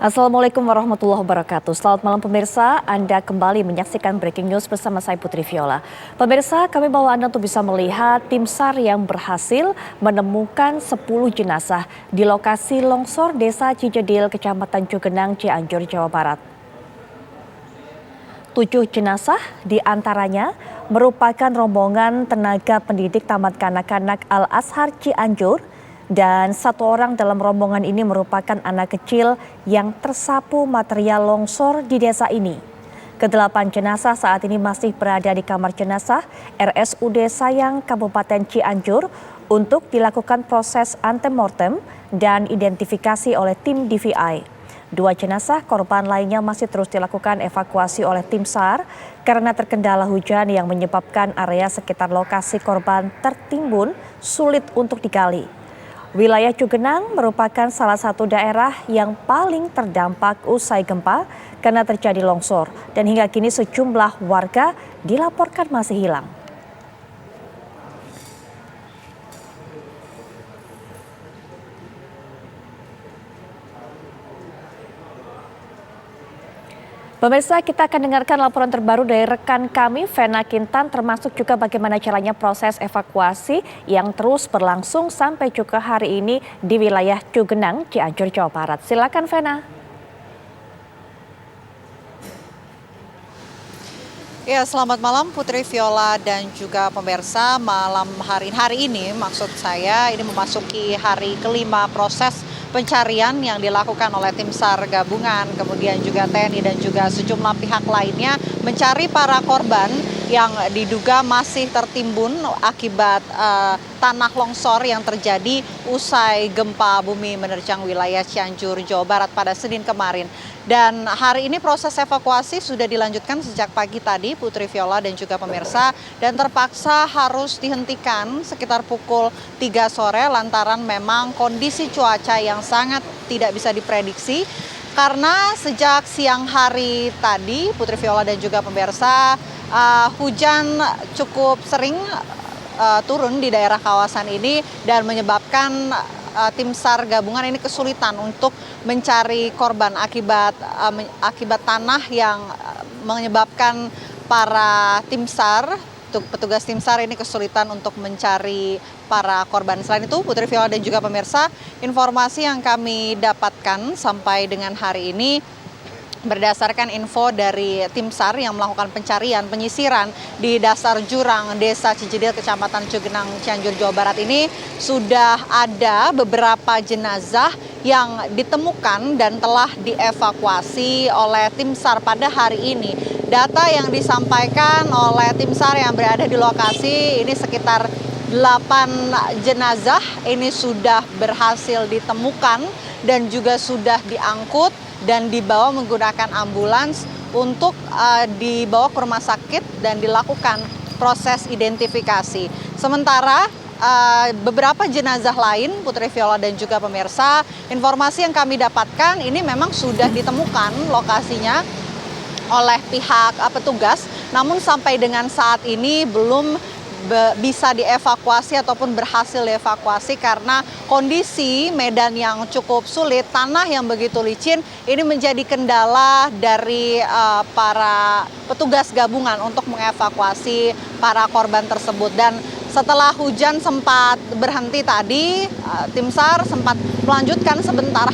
Assalamualaikum warahmatullahi wabarakatuh. Selamat malam pemirsa, Anda kembali menyaksikan Breaking News bersama saya Putri Viola. Pemirsa, kami bawa Anda untuk bisa melihat tim SAR yang berhasil menemukan 10 jenazah di lokasi longsor Desa Cijedil, Kecamatan Cugenang, Cianjur, Jawa Barat. 7 jenazah diantaranya merupakan rombongan tenaga pendidik Taman Kanak-Kanak Al-Azhar Cianjur, dan 1 orang dalam rombongan ini merupakan anak kecil yang tersapu material longsor di desa ini. Ke-8 jenazah saat ini masih berada di kamar jenazah RSUD Sayang Kabupaten Cianjur untuk dilakukan proses antemortem dan identifikasi oleh tim DVI. 2 jenazah korban lainnya masih terus dilakukan evakuasi oleh tim SAR karena terkendala hujan yang menyebabkan area sekitar lokasi korban tertimbun sulit untuk digali. Wilayah Cugenang merupakan salah satu daerah yang paling terdampak usai gempa karena terjadi longsor, dan hingga kini sejumlah warga dilaporkan masih hilang. Pemirsa, kita akan dengarkan laporan terbaru dari rekan kami, Vena Kintan, termasuk juga bagaimana caranya proses evakuasi yang terus berlangsung sampai juga hari ini di wilayah Cugenang, Cianjur, Jawa Barat. Silakan, Vena. Ya, selamat malam Putri Viola dan juga pemirsa. Malam hari ini maksud saya ini memasuki hari kelima proses pencarian yang dilakukan oleh tim SAR gabungan, kemudian juga TNI dan juga sejumlah pihak lainnya mencari para korban yang diduga masih tertimbun akibat tanah longsor yang terjadi usai gempa bumi menerjang wilayah Cianjur, Jawa Barat pada Senin kemarin. Dan hari ini proses evakuasi sudah dilanjutkan sejak pagi tadi, Putri Viola dan juga pemirsa, dan terpaksa harus dihentikan sekitar pukul 3 sore lantaran memang kondisi cuaca yang sangat tidak bisa diprediksi. Karena sejak siang hari tadi, Putri Viola dan juga pemirsa, hujan cukup sering turun di daerah kawasan ini dan menyebabkan tim SAR gabungan ini kesulitan untuk mencari korban akibat tanah yang menyebabkan para tim SAR, petugas tim SAR ini kesulitan untuk mencari para korban. Selain itu, Putri Viola dan juga pemirsa, informasi yang kami dapatkan sampai dengan hari ini berdasarkan info dari tim SAR yang melakukan penyisiran di dasar jurang Desa Cijedil, Kecamatan Cugenang, Cianjur, Jawa Barat ini, sudah ada beberapa jenazah yang ditemukan dan telah dievakuasi oleh tim SAR pada hari ini. Data yang disampaikan oleh tim SAR yang berada di lokasi ini sekitar 8 jenazah ini sudah berhasil ditemukan dan juga sudah diangkut dan dibawa menggunakan ambulans untuk dibawa ke rumah sakit dan dilakukan proses identifikasi. Sementara beberapa jenazah lain, Putri Viola dan juga pemirsa, informasi yang kami dapatkan ini memang sudah ditemukan lokasinya oleh pihak petugas, namun sampai dengan saat ini belum bisa dievakuasi ataupun berhasil dievakuasi karena kondisi medan yang cukup sulit, tanah yang begitu licin, ini menjadi kendala dari para petugas gabungan untuk mengevakuasi para korban tersebut. Dan setelah hujan sempat berhenti tadi, tim SAR sempat melanjutkan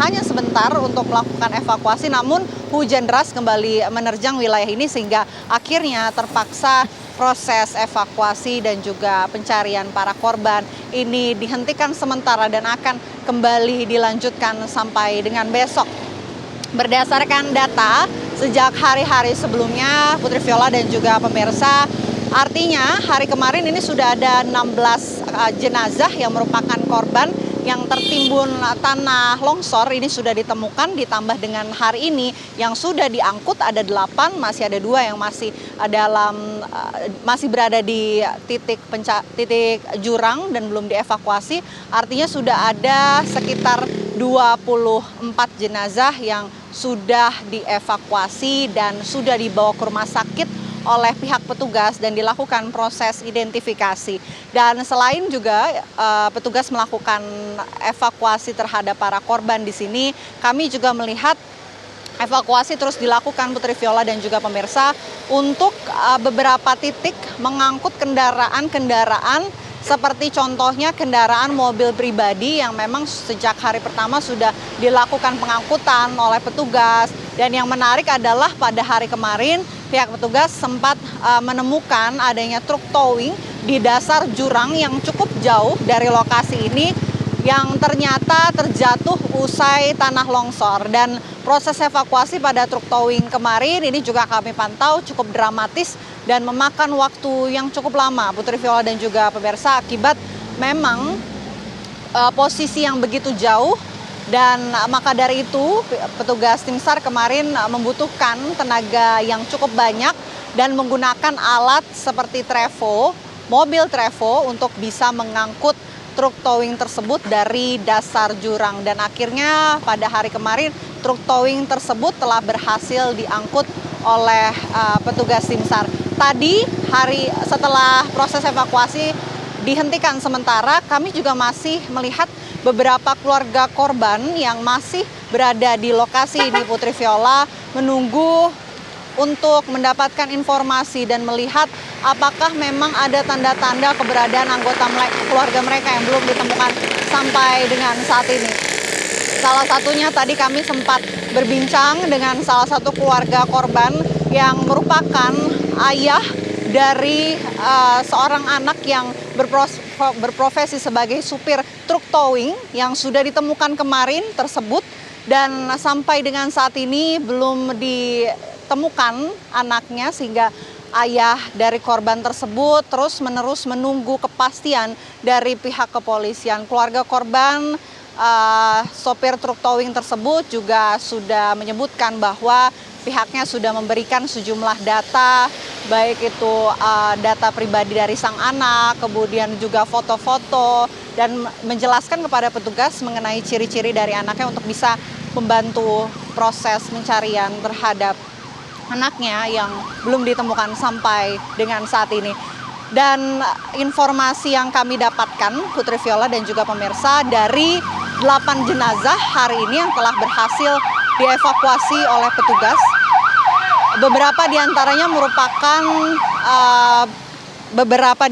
hanya sebentar untuk melakukan evakuasi, namun hujan deras kembali menerjang wilayah ini sehingga akhirnya terpaksa proses evakuasi dan juga pencarian para korban ini dihentikan sementara dan akan kembali dilanjutkan sampai dengan besok. Berdasarkan data sejak hari-hari sebelumnya, Putri Viola dan juga pemirsa, artinya hari kemarin ini sudah ada 16 jenazah yang merupakan korban yang tertimbun tanah longsor ini sudah ditemukan, ditambah dengan hari ini yang sudah diangkut ada 8, masih ada 2 yang masih berada di titik jurang dan belum dievakuasi. Artinya sudah ada sekitar 24 jenazah yang sudah dievakuasi dan sudah dibawa ke rumah sakit oleh pihak petugas dan dilakukan proses identifikasi. Dan selain juga petugas melakukan evakuasi terhadap para korban di sini, kami juga melihat evakuasi terus dilakukan Putri Viola dan juga pemirsa untuk beberapa titik mengangkut kendaraan-kendaraan seperti contohnya kendaraan mobil pribadi yang memang sejak hari pertama sudah dilakukan pengangkutan oleh petugas. Dan yang menarik adalah pada hari kemarin pihak petugas sempat menemukan adanya truk towing di dasar jurang yang cukup jauh dari lokasi ini yang ternyata terjatuh usai tanah longsor. Dan proses evakuasi pada truk towing kemarin ini juga kami pantau cukup dramatis dan memakan waktu yang cukup lama Putri Viola dan juga pemirsa akibat memang posisi yang begitu jauh. Dan maka dari itu petugas tim SAR kemarin membutuhkan tenaga yang cukup banyak dan menggunakan alat seperti trevo, mobil trevo untuk bisa mengangkut truk towing tersebut dari dasar jurang. Dan akhirnya pada hari kemarin truk towing tersebut telah berhasil diangkut oleh petugas tim SAR. Tadi setelah proses evakuasi dihentikan sementara, kami juga masih melihat beberapa keluarga korban yang masih berada di lokasi ini Putri Viola menunggu untuk mendapatkan informasi dan melihat apakah memang ada tanda-tanda keberadaan anggota keluarga mereka yang belum ditemukan sampai dengan saat ini. Salah satunya tadi kami sempat berbincang dengan salah satu keluarga korban yang merupakan ayah dari seorang anak yang berprofesi sebagai supir truk towing yang sudah ditemukan kemarin tersebut. Dan sampai dengan saat ini belum ditemukan anaknya, sehingga ayah dari korban tersebut terus-menerus menunggu kepastian dari pihak kepolisian. Keluarga korban sopir truk towing tersebut juga sudah menyebutkan bahwa pihaknya sudah memberikan sejumlah data, baik itu data pribadi dari sang anak, kemudian juga foto-foto, dan menjelaskan kepada petugas mengenai ciri-ciri dari anaknya untuk bisa membantu proses pencarian terhadap anaknya yang belum ditemukan sampai dengan saat ini. Dan informasi yang kami dapatkan, Putri Viola dan juga pemirsa, dari 8 jenazah hari ini yang telah berhasil dievakuasi oleh petugas. Beberapa di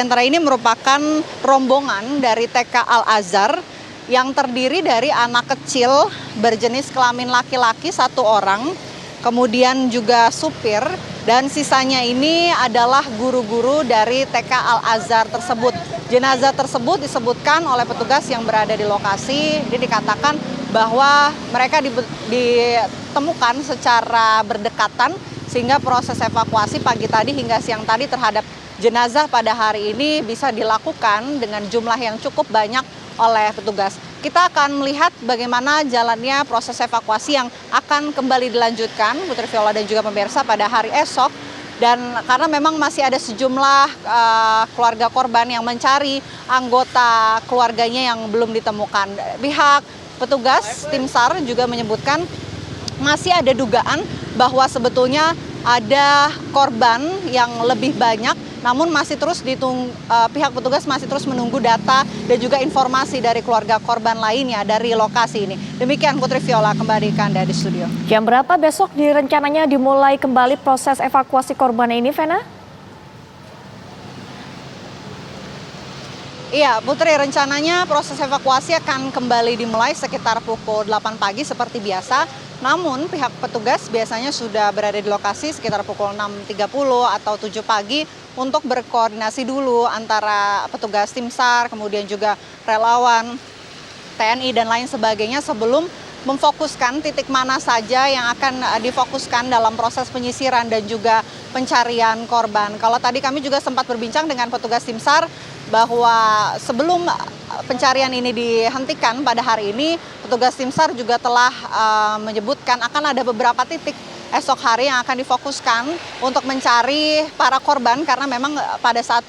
antara ini merupakan rombongan dari TK Al-Azhar yang terdiri dari anak kecil berjenis kelamin laki-laki 1 orang, kemudian juga supir, dan sisanya ini adalah guru-guru dari TK Al-Azhar tersebut. Jenazah tersebut disebutkan oleh petugas yang berada di lokasi, ini dikatakan bahwa mereka ditemukan secara berdekatan, sehingga proses evakuasi pagi tadi hingga siang tadi terhadap jenazah pada hari ini bisa dilakukan dengan jumlah yang cukup banyak oleh petugas. Kita akan melihat bagaimana jalannya proses evakuasi yang akan kembali dilanjutkan, Putri Viola dan juga pemirsa, pada hari esok. Dan karena memang masih ada sejumlah keluarga korban yang mencari anggota keluarganya yang belum ditemukan. Pihak petugas tim SAR juga menyebutkan masih ada dugaan bahwa sebetulnya ada korban yang lebih banyak, namun masih terus pihak petugas masih terus menunggu data dan juga informasi dari keluarga korban lainnya dari lokasi ini. Demikian Putri Viola, kembali ke Anda di studio. Jam berapa besok rencananya dimulai kembali proses evakuasi korban ini, Vena? Iya, Putri, rencananya proses evakuasi akan kembali dimulai sekitar pukul 8 pagi seperti biasa. Namun pihak petugas biasanya sudah berada di lokasi sekitar pukul 6.30 atau 7 pagi untuk berkoordinasi dulu antara petugas tim SAR, kemudian juga relawan, TNI dan lain sebagainya sebelum memfokuskan titik mana saja yang akan difokuskan dalam proses penyisiran dan juga pencarian korban. Kalau tadi kami juga sempat berbincang dengan petugas tim SAR bahwa sebelum pencarian ini dihentikan pada hari ini, petugas tim SAR juga telah menyebutkan akan ada beberapa titik esok hari yang akan difokuskan untuk mencari para korban, karena memang pada saat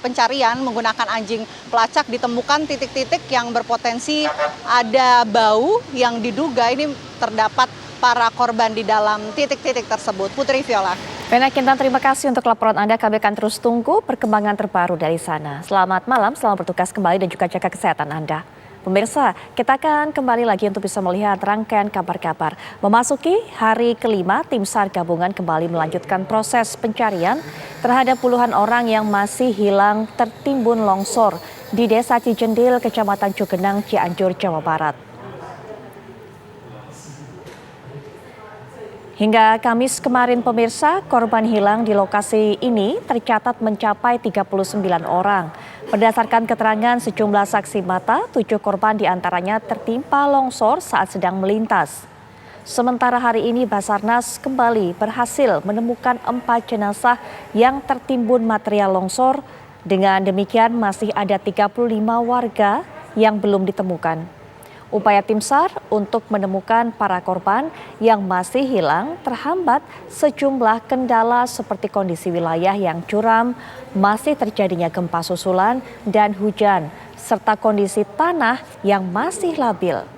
pencarian menggunakan anjing pelacak ditemukan titik-titik yang berpotensi ada bau yang diduga ini terdapat para korban di dalam titik-titik tersebut. Putri Viola. Vena Kintan, terima kasih untuk laporan Anda. Kami akan terus tunggu perkembangan terbaru dari sana. Selamat malam, selamat bertugas kembali dan juga jaga kesehatan Anda. Pemirsa, kita akan kembali lagi untuk bisa melihat rangkaian kabar-kabar. Memasuki hari kelima, tim SAR gabungan kembali melanjutkan proses pencarian terhadap puluhan orang yang masih hilang tertimbun longsor di Desa Cijendil, Kecamatan Cugenang, Cianjur, Jawa Barat. Hingga Kamis kemarin pemirsa, korban hilang di lokasi ini tercatat mencapai 39 orang. Berdasarkan keterangan sejumlah saksi mata, 7 korban diantaranya tertimpa longsor saat sedang melintas. Sementara hari ini Basarnas kembali berhasil menemukan 4 jenazah yang tertimbun material longsor. Dengan demikian masih ada 35 warga yang belum ditemukan. Upaya tim SAR untuk menemukan para korban yang masih hilang terhambat sejumlah kendala seperti kondisi wilayah yang curam, masih terjadinya gempa susulan dan hujan, serta kondisi tanah yang masih labil.